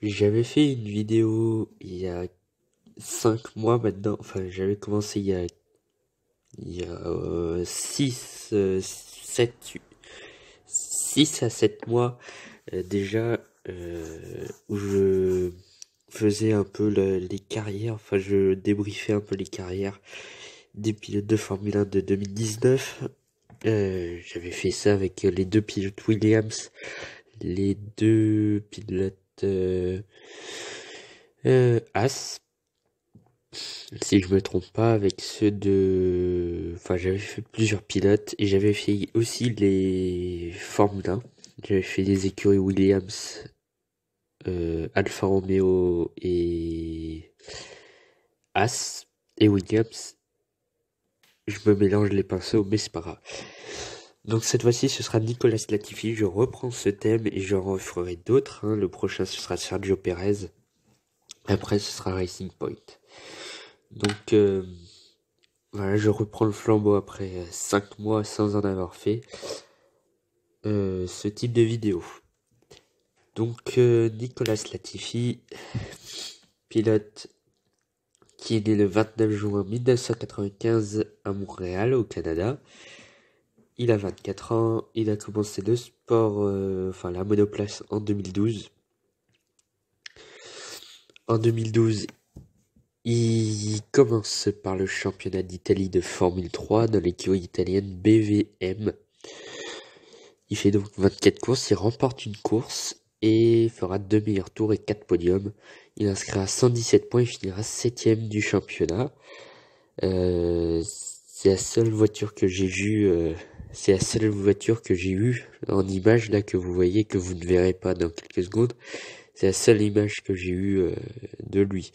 J'avais fait une vidéo il y a 5 mois maintenant, enfin j'avais commencé il y a 6 à 7 mois déjà, où je faisais un peu les carrières, enfin je débriefais un peu les carrières des pilotes de Formule 1 de 2019. J'avais fait ça avec les deux pilotes Williams, les deux pilotes As, si je me trompe pas, avec ceux de... Enfin, j'avais fait plusieurs pilotes et j'avais fait aussi les Formule 1. J'avais fait les écuries Williams, Alfa Romeo et As et Williams. Je me mélange les pinceaux, mais c'est pas grave. Donc cette fois-ci, ce sera Nicolas Latifi. Je reprends ce thème et j'en referai d'autres, hein. Le prochain, ce sera Sergio Perez. Après, ce sera Racing Point. Donc, voilà, je reprends le flambeau après 5 mois sans en avoir fait ce type de vidéo. Donc, Nicolas Latifi, pilote qui est né le 29 juin 1995 à Montréal, au Canada. Il a 24 ans, il a commencé le sport, enfin la monoplace en 2012. En 2012, il commence par le championnat d'Italie de Formule 3 dans l'écurie italienne BVM. Il fait donc 24 courses, il remporte une course et fera 2 meilleurs tours et 4 podiums. Il inscrira 117 points et finira 7ème du championnat. C'est la seule voiture que j'ai vue, c'est la seule voiture que j'ai eue en image là que vous voyez, que vous ne verrez pas dans quelques secondes. C'est la seule image que j'ai eue de lui.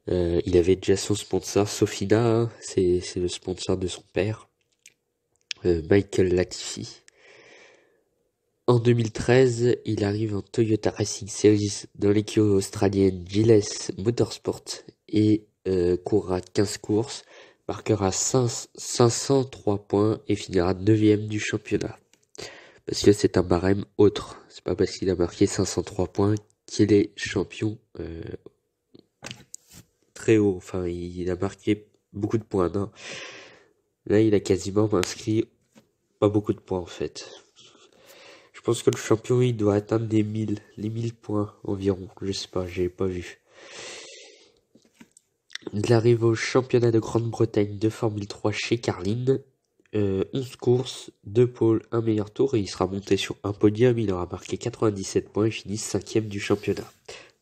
Il avait déjà son sponsor, Sofina, hein, c'est le sponsor de son père, Michael Latifi. En 2013, il arrive en Toyota Racing Series dans l'écurie australienne Gilles Motorsport et courra 15 courses, marquera 503 points et finira 9ème du championnat. Parce que c'est un barème autre, c'est pas parce qu'il a marqué 503 points qu'il est champion très haut, enfin il a marqué beaucoup de points, non. Là il a quasiment inscrit pas beaucoup de points en fait. Je pense que le champion, il doit atteindre les 1000 points environ. Je sais pas, j'ai pas vu. Il arrive au championnat de Grande-Bretagne de Formule 3 chez Carlin. 11 courses, 2 pôles, un meilleur tour et il sera monté sur un podium. Il aura marqué 97 points et finit 5ème du championnat.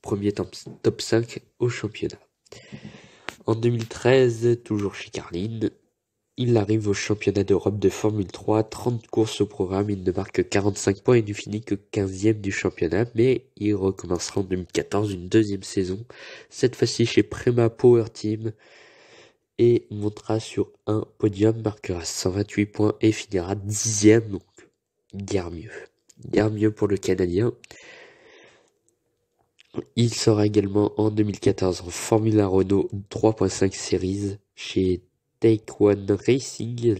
Premier top 5 au championnat. En 2013, toujours chez Carlin, il arrive au championnat d'Europe de Formule 3, 30 courses au programme, il ne marque que 45 points et ne finit que 15ème du championnat, mais il recommencera en 2014 une deuxième saison, cette fois-ci chez Prema Power Team, et montera sur un podium, marquera 128 points et finira 10ème, donc guère mieux. Guère mieux pour le Canadien. Il sera également en 2014 en Formula Renault 3.5 Series chez Take One Racing,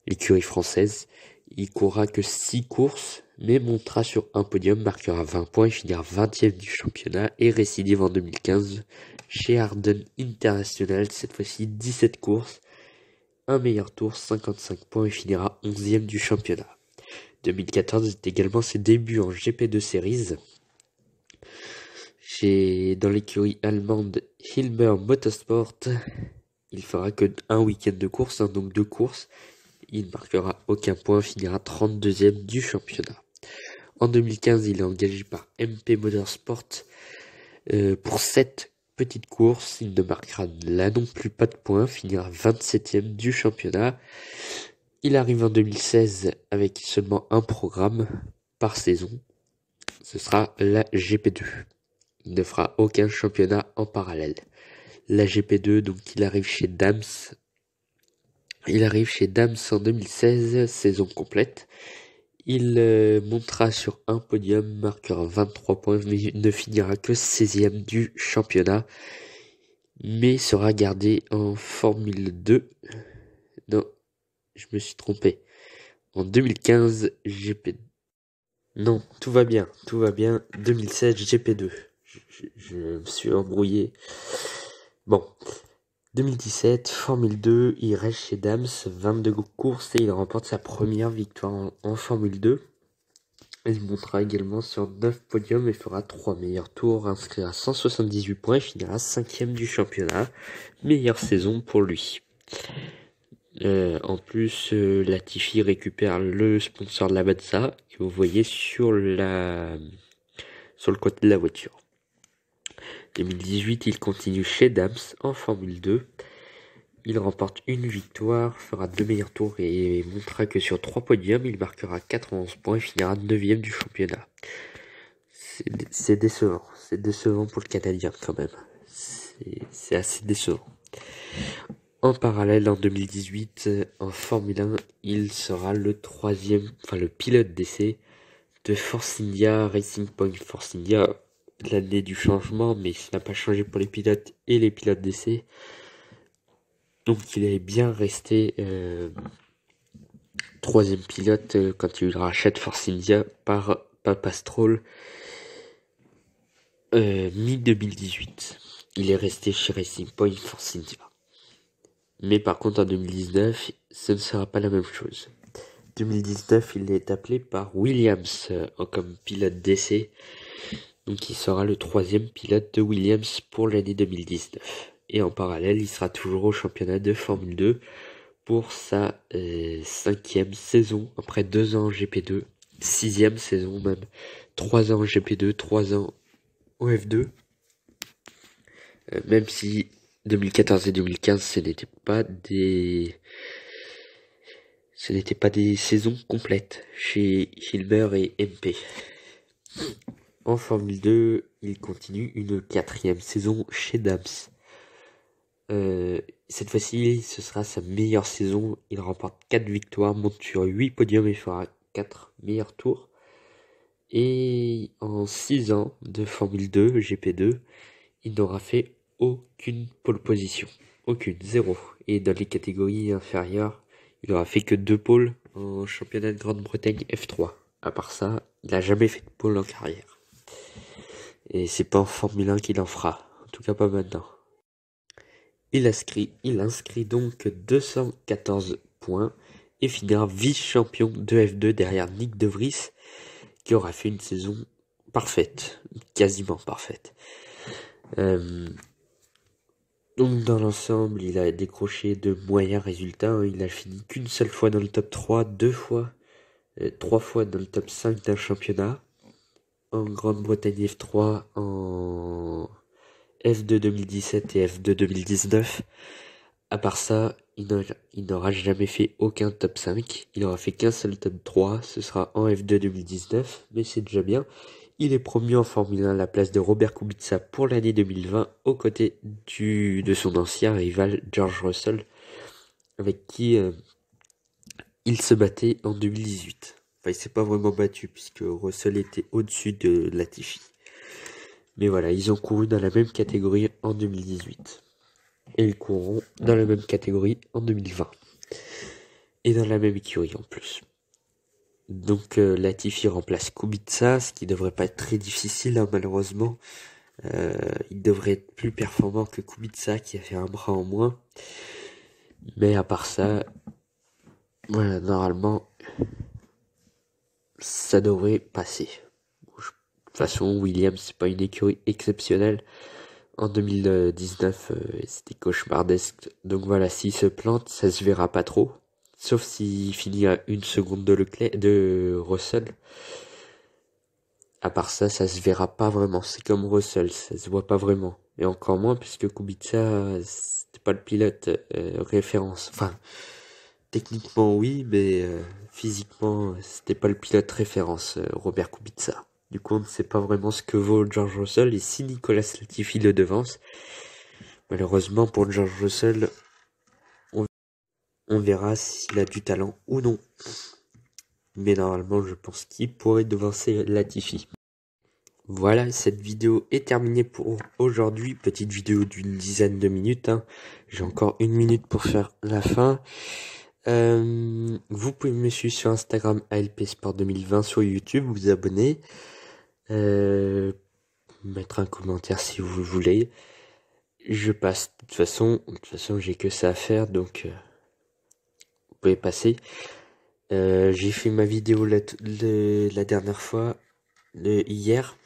l'écurie française. Il courra que 6 courses, mais montera sur un podium, marquera 20 points et finira 20ème du championnat et récidive en 2015 chez Arden International, cette fois-ci 17 courses, un meilleur tour, 55 points et finira 11ème du championnat. 2014 est également ses débuts en GP2 Series. Dans l'écurie allemande Hilmer Motorsport, il fera que un week-end de course, hein, donc 2 courses. Il ne marquera aucun point, finira 32ème du championnat. En 2015, il est engagé par MP Motorsport pour 7 petites courses. Il ne marquera là non plus pas de points, finira 27ème du championnat. Il arrive en 2016 avec seulement un programme par saison. Ce sera la GP2. Il ne fera aucun championnat en parallèle. La GP2, donc il arrive chez Dams. Il arrive chez Dams en 2016, saison complète. Il montera sur un podium, marquera 23 points, mais ne finira que 16ème du championnat. Mais sera gardé en Formule 2. Non, je me suis trompé. En 2015, GP. Non, tout va bien, tout va bien. 2016 GP2. Je me suis embrouillé. Bon, 2017 Formule 2, il reste chez Dams, 22 courses et il remporte sa première victoire en Formule 2. Il montera également sur 9 podiums et fera 3 meilleurs tours, inscrira 178 points et finira 5e du championnat. Meilleure saison pour lui. En plus, Latifi récupère le sponsor de la Mazda que vous voyez sur le côté de la voiture. 2018, il continue chez Dams en Formule 2. Il remporte une victoire, fera 2 meilleurs tours et montrera que sur 3 podiums, il marquera 91 points et finira 9e du championnat. C'est décevant. C'est décevant pour le Canadien quand même. C'est assez décevant. En parallèle, en 2018, en Formule 1, il sera le pilote d'essai de Force India Racing Point. Force India, l'année du changement, mais ça n'a pas changé pour les pilotes et les pilotes d'essai. Donc il est bien resté 3e pilote quand il rachète Force India par Papa Stroll mi-2018. Il est resté chez Racing Point Force India. Mais par contre en 2019, ce ne sera pas la même chose. 2019, il est appelé par Williams comme pilote d'essai. Donc il sera le 3e pilote de Williams pour l'année 2019. Et en parallèle, il sera toujours au championnat de Formule 2 pour sa 5e saison, après 2 ans en GP2, 6e saison même, 3 ans en GP2, 3 ans au F2. Même si 2014 et 2015, ce n'étaient pas des saisons complètes chez Hilmer et MP. En Formule 2, il continue une 4e saison chez Dams. Cette fois-ci, ce sera sa meilleure saison. Il remporte 4 victoires, monte sur 8 podiums et fera 4 meilleurs tours. Et en 6 ans de Formule 2, GP2, il n'aura fait aucune pole position. Aucune, 0. Et dans les catégories inférieures, il aura fait que 2 pôles en championnat de Grande-Bretagne F3. À part ça, il n'a jamais fait de pôle en carrière. Et c'est pas en Formule 1 qu'il en fera. En tout cas pas maintenant. Il inscrit donc 214 points et finira vice-champion de F2 derrière Nick De Vries qui aura fait une saison parfaite, quasiment parfaite. Donc dans l'ensemble, il a décroché de moyens résultats. Il a fini qu'une seule fois dans le top 3, 3 fois dans le top 5 d'un championnat. En Grande-Bretagne F3, en F2 2017 et F2 2019. À part ça, il n'aura jamais fait aucun top 5. Il n'aura fait qu'un seul top 3. Ce sera en F2 2019, mais c'est déjà bien. Il est promu en Formule 1 à la place de Robert Kubica pour l'année 2020, aux côtés de son ancien rival George Russell, avec qui il se battait en 2018. Enfin, il s'est pas vraiment battu, puisque Russell était au-dessus de Latifi. Mais voilà, ils ont couru dans la même catégorie en 2018. Et ils courront dans la même catégorie en 2020. Et dans la même écurie en plus. Donc Latifi remplace Kubica, ce qui devrait pas être très difficile hein, malheureusement. Il devrait être plus performant que Kubica qui a fait un bras en moins. Mais à part ça, voilà, normalement, ça devrait passer. De toute façon, Williams, c'est pas une écurie exceptionnelle. En 2019, c'était cauchemardesque. Donc voilà, s'il se plante, ça se verra pas trop. Sauf s'il finit à 1 seconde de Russell. À part ça, ça se verra pas vraiment. C'est comme Russell, ça se voit pas vraiment. Et encore moins puisque Kubica, c'était pas le pilote référence. Enfin, techniquement oui, mais physiquement, c'était pas le pilote référence, Robert Kubica. Du coup, on ne sait pas vraiment ce que vaut George Russell et si Nicolas Latifi le devance. Malheureusement pour George Russell, on verra s'il a du talent ou non. Mais normalement, je pense qu'il pourrait devancer Latifi. Voilà, cette vidéo est terminée pour aujourd'hui. Petite vidéo d'une dizaine de minutes. Hein. J'ai encore 1 minute pour faire la fin. Vous pouvez me suivre sur Instagram ALP Sport 2020, sur YouTube, vous abonner, mettre un commentaire si vous voulez. Je passe, de toute façon, j'ai que ça à faire, donc vous pouvez passer. J'ai fait ma vidéo la dernière fois, hier.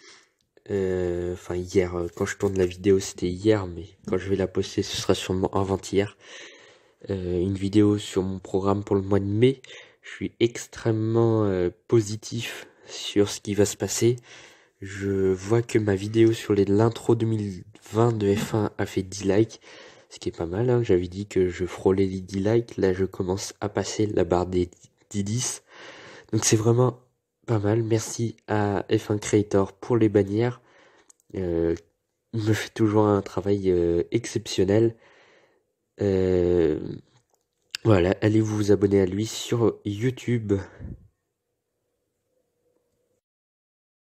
Enfin hier, quand je tourne la vidéo c'était hier, mais quand je vais la poster ce sera sûrement avant-hier. Une vidéo sur mon programme pour le mois de mai. Je suis extrêmement positif sur ce qui va se passer. Je vois que ma vidéo sur l'intro 2020 de F1 a fait 10 likes, ce qui est pas mal, hein. J'avais dit que je frôlais les 10 likes, là je commence à passer la barre des 10. Donc c'est vraiment pas mal. Merci à F1 Creator pour les bannières. Il me fait toujours un travail exceptionnel. Voilà, allez vous abonner à lui sur YouTube.